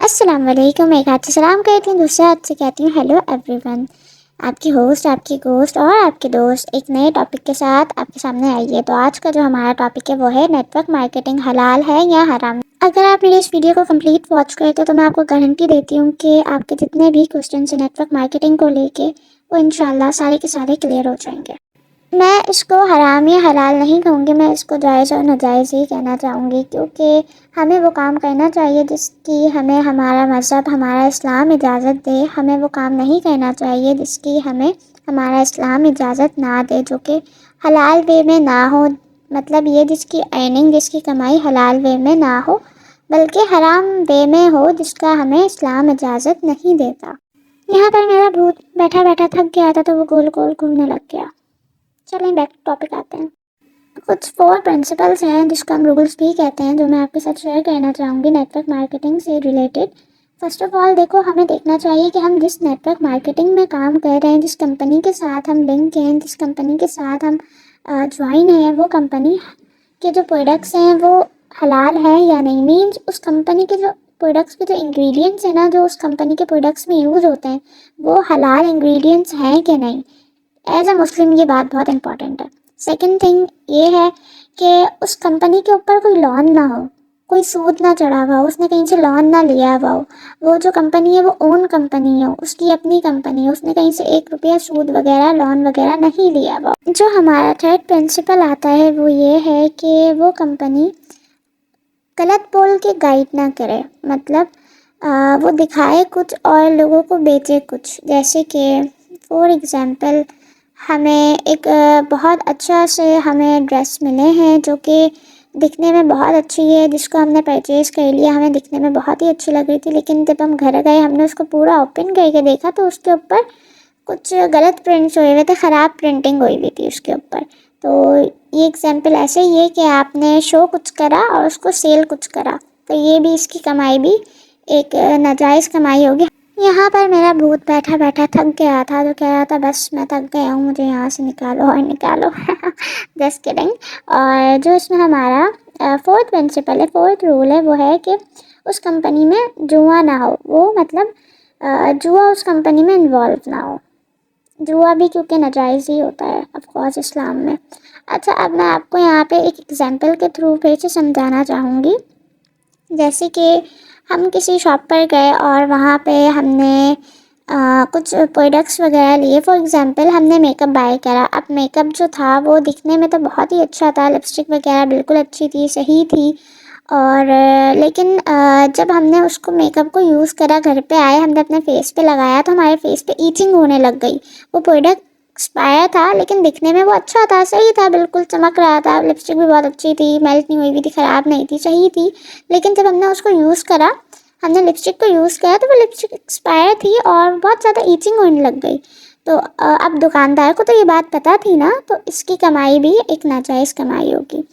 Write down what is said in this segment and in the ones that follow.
अस्सलाम वालेकुम। एक हाथ से सलाम कहती हूँ, दूसरे हाथ से कहती हूँ हेलो एवरीवन। आपकी होस्ट, आपकी गोस्ट और आपके दोस्त एक नए टॉपिक के साथ आपके सामने आई है। तो आज का जो हमारा टॉपिक है वो है नेटवर्क मार्केटिंग हलाल है या हराम। अगर आप मेरे इस वीडियो को कंप्लीट वॉच करते हो तो मैं आपको गारंटी देती हूँ कि आपके जितने भी क्वेश्चन हैं नेटवर्क मार्केटिंग को लेके वो इंशाल्लाह सारे के सारे क्लियर हो जाएंगे। मैं इसको हराम या हलाल नहीं कहूँगी, मैं इसको जायज़ और नाजायज़ ही कहना चाहूँगी, क्योंकि हमें वो काम करना चाहिए जिसकी हमें हमारा मज़हब, हमारा इस्लाम इजाज़त दे। हमें वो काम नहीं करना चाहिए जिसकी हमें हमारा इस्लाम इजाज़त ना दे, जो कि हलाल वे में ना हो। मतलब ये जिसकी अर्निंग, जिसकी कमाई हलाल वे में ना हो बल्कि हराम वे में हो, जिसका हमें इस्लाम इजाज़त नहीं देता। यहाँ पर मेरा भूत बैठा बैठा थक गया था तो वो गोल गोल घूमने लग गया। चलें बैक टॉपिक आते हैं। कुछ 4 प्रिंसिपल्स हैं जिसको हम रूल्स भी कहते हैं, जो मैं आपके साथ शेयर करना चाहूँगी नेटवर्क मार्केटिंग से रिलेटेड। फर्स्ट ऑफ ऑल देखो, हमें देखना चाहिए कि हम जिस नेटवर्क मार्केटिंग में काम कर रहे हैं, जिस कंपनी के साथ हम लिंक हैं, जिस कंपनी के साथ हम ज्वाइन हैं, वो कंपनी के जो प्रोडक्ट्स हैं वो हलाल है या नहीं। मीन्स उस कंपनी के जो प्रोडक्ट्स के जो इंग्रेडिएंट्स हैं ना, जो उस कंपनी के प्रोडक्ट्स में यूज़ होते हैं, वो हलाल इंग्रेडिएंट्स हैं कि नहीं। एज अ मुस्लिम ये बात बहुत इंपॉर्टेंट है। सेकंड थिंग ये है कि उस कंपनी के ऊपर कोई लोन ना हो, कोई सूद ना चढ़ा हुआ हो, उसने कहीं से लोन ना लिया हुआ हो। वो जो कंपनी है वो ओन कंपनी हो, उसकी अपनी कंपनी है, उसने कहीं से 1 रुपया सूद वगैरह लोन वगैरह नहीं लिया हुआ। जो हमारा थर्ड प्रिंसिपल आता है वो ये है कि वो कंपनी गलत बोल के गाइड ना करे। मतलब वो दिखाए कुछ और लोगों को बेचे कुछ। जैसे कि फॉर एग्ज़ाम्पल हमें एक बहुत अच्छा से हमें ड्रेस मिले हैं जो कि दिखने में बहुत अच्छी है, जिसको हमने परचेज़ कर लिया, हमें दिखने में बहुत ही अच्छी लग रही थी, लेकिन जब हम घर गए हमने उसको पूरा ओपन करके देखा तो उसके ऊपर कुछ गलत प्रिंट्स हुए हुए थे, ख़राब प्रिंटिंग हुई हुई थी उसके ऊपर। तो ये एग्जाम्पल ऐसे ही है कि आपने शो कुछ करा और उसको सेल कुछ करा, तो ये भी इसकी कमाई भी एक नाजायज़ कमाई होगी। यहाँ पर मेरा भूत बैठा बैठा थक गया था तो कह रहा था बस मैं थक गया हूँ, मुझे यहाँ से निकालो और निकालो। Just kidding. और जो इसमें हमारा फोर्थ प्रिंसिपल है, फोर्थ रूल है, वो है कि उस कंपनी में जुआ ना हो। वो मतलब जुआ उस कंपनी में इन्वॉल्व ना हो। जुआ भी क्योंकि नाजायज़ ही होता है ऑफ कोर्स इस्लाम में। अच्छा, अब मैं आपको यहाँ पे एक एग्जांपल के थ्रू फिर से समझाना चाहूँगी। जैसे कि हम किसी शॉप पर गए और वहाँ पे हमने कुछ प्रोडक्ट्स वगैरह लिए। फॉर एग्जांपल हमने मेकअप बाय करा। अब मेकअप जो था वो दिखने में तो बहुत ही अच्छा था, लिपस्टिक वगैरह बिल्कुल अच्छी थी, सही थी। और लेकिन जब हमने उसको मेकअप को यूज़ करा, घर पे आए, हमने अपने फेस पे लगाया तो हमारे फेस पे ईचिंग होने लग गई। वो प्रोडक्ट एक्सपायर था लेकिन दिखने में वो अच्छा था, सही था, बिल्कुल चमक रहा था, लिपस्टिक भी बहुत अच्छी थी, मेल्ट नहीं हुई भी थी, ख़राब नहीं थी, सही थी। लेकिन जब हमने उसको यूज़ करा, हमने लिपस्टिक को यूज़ किया तो वो लिपस्टिक एक्सपायर थी और बहुत ज़्यादा ईचिंग होने लग गई। तो अब दुकानदार को तो ये बात पता थी ना, तो इसकी कमाई भी एक नाजायज़ कमाई होगी।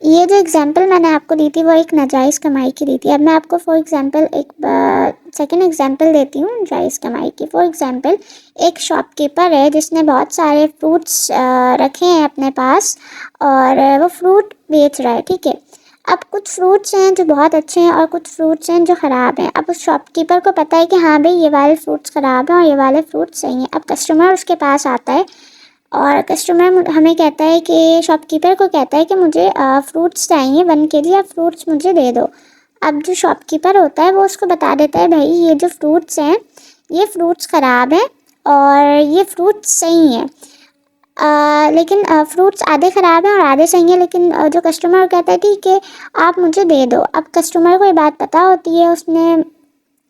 ये जो एग्जांपल मैंने आपको दी थी वो एक नाजायज़ कमाई की दी थी। अब मैं आपको फॉर एग्जांपल एक सेकंड एग्जांपल देती हूँ जायज़ कमाई की। फॉर एग्जांपल एक शॉपकीपर है जिसने बहुत सारे फ्रूट्स रखे हैं अपने पास और वो फ्रूट बेच रहा है, ठीक है। अब कुछ फ्रूट्स हैं जो बहुत अच्छे हैं और कुछ फ्रूट्स हैं जो ख़राब हैं। अब उस शॉपकीपर को पता है कि हाँ भाई ये वाले फ्रूट्स ख़राब हैं और ये वाले फ्रूट्स सही हैं। अब कस्टमर उसके पास आता है और कस्टमर हमें कहता है कि शॉपकीपर को कहता है कि मुझे फ्रूट्स चाहिए 1 केजी, आप फ्रूट्स मुझे दे दो। अब जो शॉपकीपर होता है वो उसको बता देता है भाई ये जो फ्रूट्स हैं ये फ्रूट्स ख़राब हैं और ये फ्रूट्स सही हैं। लेकिन फ्रूट्स आधे ख़राब हैं और आधे सही हैं। लेकिन जो कस्टमर कहता है ठीक है आप मुझे दे दो। अब कस्टमर को ये बात पता होती है, उसने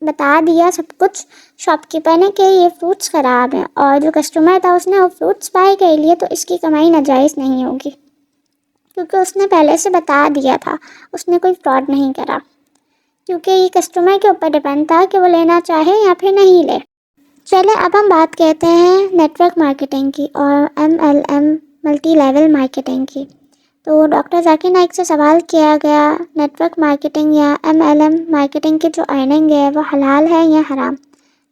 बता दिया सब कुछ शॉपकीपर ने कि ये फ्रूट्स ख़राब हैं और जो कस्टमर था उसने वो फ्रूट्स बाय कर लिए, तो इसकी कमाई नाजायज़ नहीं होगी क्योंकि उसने पहले से बता दिया था, उसने कोई फ्रॉड नहीं करा। क्योंकि ये कस्टमर के ऊपर डिपेंड था कि वो लेना चाहे या फिर नहीं ले। चले अब हम बात करते हैं नेटवर्क मार्केटिंग की और MLM मल्टी लेवल मार्केटिंग की। तो डॉक्टर जाकिर नाइक से सवाल किया गया नेटवर्क मार्केटिंग या MLM मार्केटिंग की जो अर्निंग है वो हलाल है या हराम।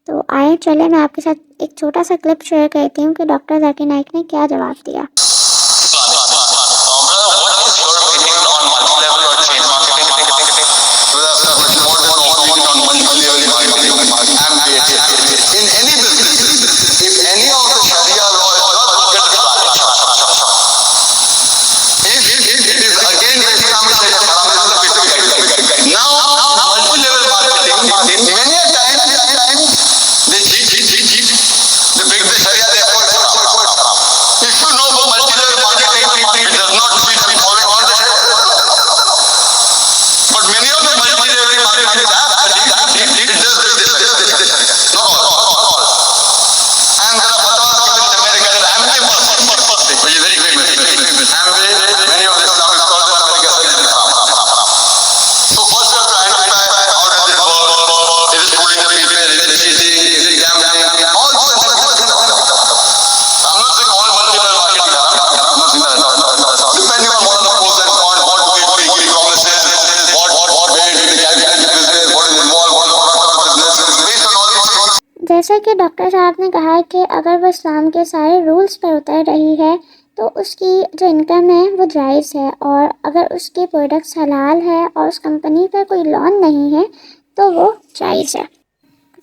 तो आए चले मैं आपके साथ एक छोटा सा क्लिप शेयर करती हूँ कि डॉक्टर जाकिर नाइक ने क्या जवाब दिया। Brother, what is your opinion on multi-level or chain marketing? जैसा कि डॉक्टर साहब ने कहा कि अगर वो इस्लाम के सारे रूल्स पर उतर रही है तो उसकी जो इनकम है वो जायज़ है, और अगर उसके प्रोडक्ट्स हलाल है और उस कंपनी पर कोई लॉन नहीं है तो वो जायज़ है।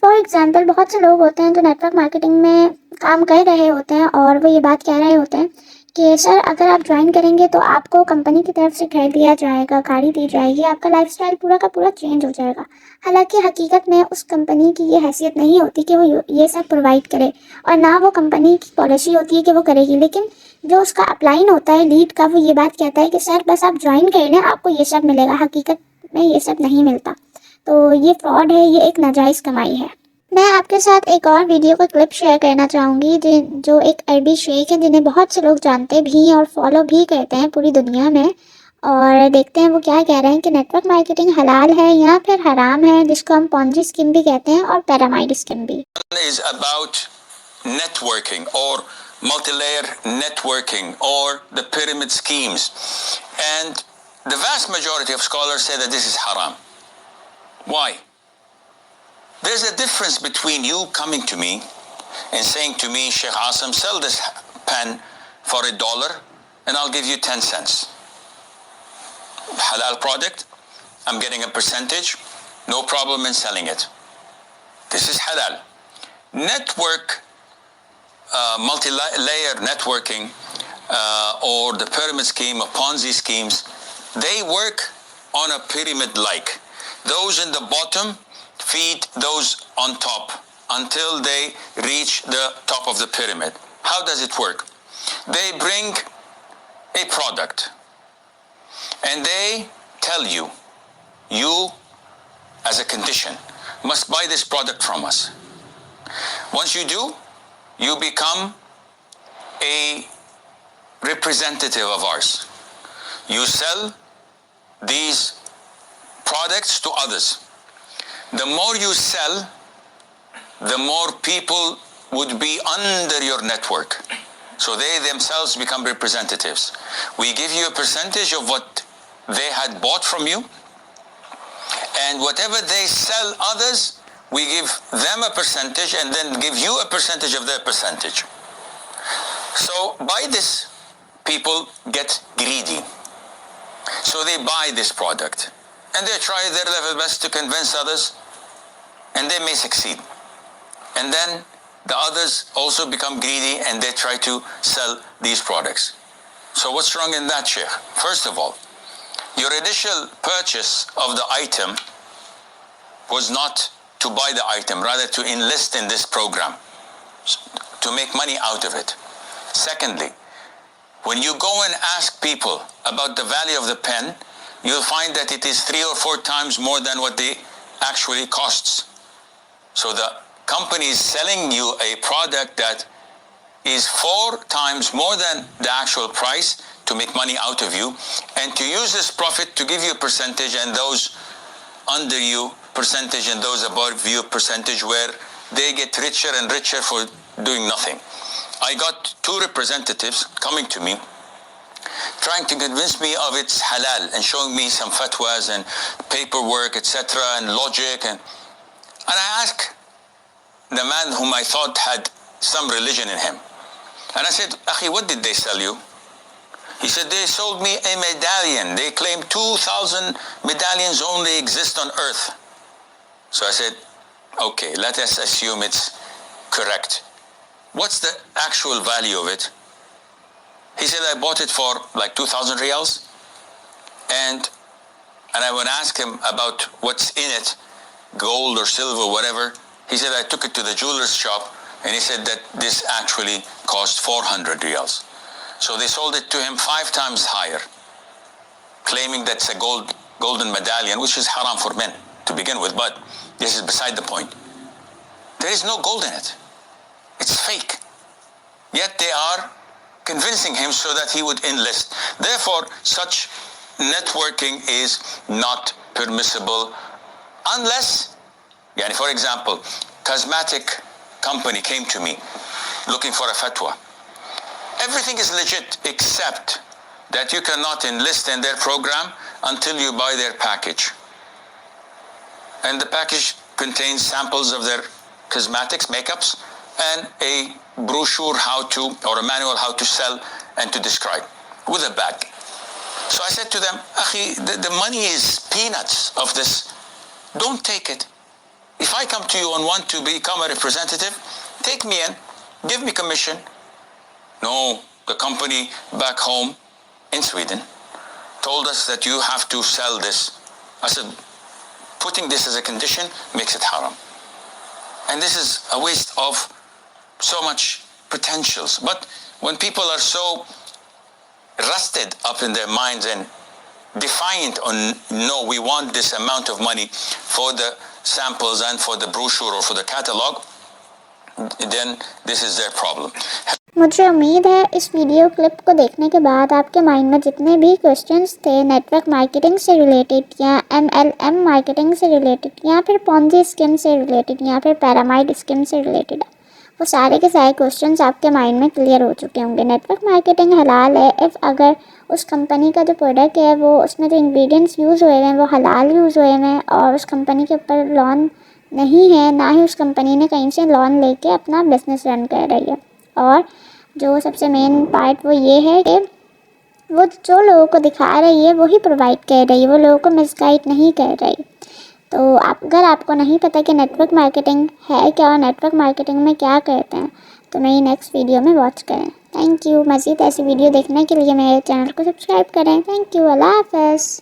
फॉर एग्ज़ाम्पल, बहुत से लोग होते हैं जो नेटवर्क मार्केटिंग में काम कर रहे होते हैं और वो ये बात कह रहे होते हैं कि सर अगर आप ज्वाइन करेंगे तो आपको कंपनी की तरफ से घर दिया जाएगा, गाड़ी दी जाएगी, आपका लाइफस्टाइल पूरा का पूरा चेंज हो जाएगा। हालांकि हकीकत में उस कंपनी की ये हैसियत नहीं होती कि वो ये सब प्रोवाइड करे, और ना वो कंपनी की पॉलिसी होती है कि वो करेगी। लेकिन जो उसका अपलाइन होता है लीड का, वो ये बात कहता है कि सर बस आप ज्वाइन कर लें, आपको ये सब मिलेगा। हकीकत में ये सब नहीं मिलता। तो ये फ्रॉड है, ये एक नाजायज़ कमाई है। मैं आपके साथ एक और वीडियो का क्लिप शेयर करना चाहूँगी जो एक अरबी शेख है जिन्हें बहुत से लोग जानते भी और फॉलो भी करते हैं पूरी दुनिया में। और देखते हैं वो क्या कह रहे हैं कि नेटवर्क मार्केटिंग हलाल है या फिर हराम है, जिसको हम पॉन्जी स्कीम भी कहते हैं और पिरामिड स्कीम भी। Is about networking or multi-layer networking or the pyramid schemes, and the vast majority of scholars say that this is haram. Why? There's a difference between you coming to me and saying to me, Sheikh Asim, sell this pen for $1 and I'll give you 10 cents. Halal product, I'm getting a percentage, no problem in selling it. This is halal. Network, multi-layer networking, or the pyramid scheme of Ponzi schemes, they work on a pyramid-like. Those in the bottom feed those on top until they reach the top of the pyramid. How does it work? They bring a product and they tell you, you as a condition must buy this product from us. Once you do, you become a representative of ours. You sell these products to others. The more you sell, the more people would be under your network. So they themselves become representatives. We give you a percentage of what they had bought from you, and whatever they sell others, we give them a percentage and then give you a percentage of their percentage. So by this, people get greedy. So they buy this product and they try their level best to convince others, and they may succeed. And then the others also become greedy and they try to sell these products. So what's wrong in that, Sheikh? First of all, your initial purchase of the item was not to buy the item, rather to enlist in this program, to make money out of it. Secondly, when you go and ask people about the value of the pen, you'll find that it is 3 or 4 times more than what it actually costs. So the company is selling you a product that is 4 times more than the actual price to make money out of you, and to use this profit to give you a percentage, and those under you percentage and those above you percentage, where they get richer and richer for doing nothing. I got 2 representatives coming to me trying to convince me of its halal and showing me some fatwas and paperwork, etc., and logic, and I asked the man whom I thought had some religion in him, and I said, Akhi, what did they sell you? He said, they sold me a medallion. They claim 2,000 medallions only exist on earth. So I said, okay, let us assume it's correct. What's the actual value of it? He said, I bought it for like 2,000 riyals. And I would ask him about what's in it, gold or silver, whatever. He said, I took it to the jeweler's shop, and he said that this actually cost 400 riyals. So they sold it to him 5 times higher, claiming that's a golden medallion, which is haram for men to begin with, but this is beside the point. There is no gold in it. It's fake. Yet they are convincing him so that he would enlist. Therefore, such networking is not permissible unless, for example, cosmetic company came to me looking for a fatwa. Everything is legit except that you cannot enlist in their program until you buy their package. And the package contains samples of their cosmetics, makeups, and a brochure how to, or a manual how to sell and to describe with a bag. So I said to them, Akhi, the money is peanuts of this. Don't take it. If I come to you and want to become a representative, take me in, give me commission. No, the company back home in Sweden told us that you have to sell this. I said, putting this as a condition makes it haram. And this is a waste of so much potentials. But when people are so rusted up in their minds and defiant on, no, we want this amount of money for the samples and for the brochure or for the catalog, then this is their problem. मुझे उम्मीद है इस video clip को देखने के बाद आपके mind में जितने भी क्वेश्चंस थे नेटवर्क मार्केटिंग से रिलेटेड या MLM मार्केटिंग से रिलेटेड या फिर पॉन्जी स्कीम से रिलेटेड या फिर पैरामाइड स्कीम से रिलेटेड, वो सारे के सारे क्वेश्चंस आपके माइंड में क्लियर हो चुके होंगे। नेटवर्क मार्केटिंग हलाल है इफ़ अगर उस कंपनी का जो प्रोडक्ट है वो उसमें जो इंग्रेडिएंट्स यूज़ हुए हैं वो हलाल यूज़ हुए हैं और उस कंपनी के ऊपर लॉन नहीं है, ना ही उस कंपनी ने कहीं से लॉन लेके अपना बिजनेस रन कर रही है। और जो सबसे मेन पार्ट वो ये है कि वो जो लोगों को दिखा रही है वही प्रोवाइड कर रही है, वो लोगों को मिसगाइड नहीं कर रही। तो अगर आपको नहीं पता कि नेटवर्क मार्केटिंग है क्या और नेटवर्क मार्केटिंग में क्या करते हैं तो मेरी नेक्स्ट वीडियो में वॉच करें। Thank you. मज़ीद ऐसी वीडियो देखने के लिए मेरे चैनल को सब्सक्राइब करें। Thank you. अल्लाह हाफ़िज़।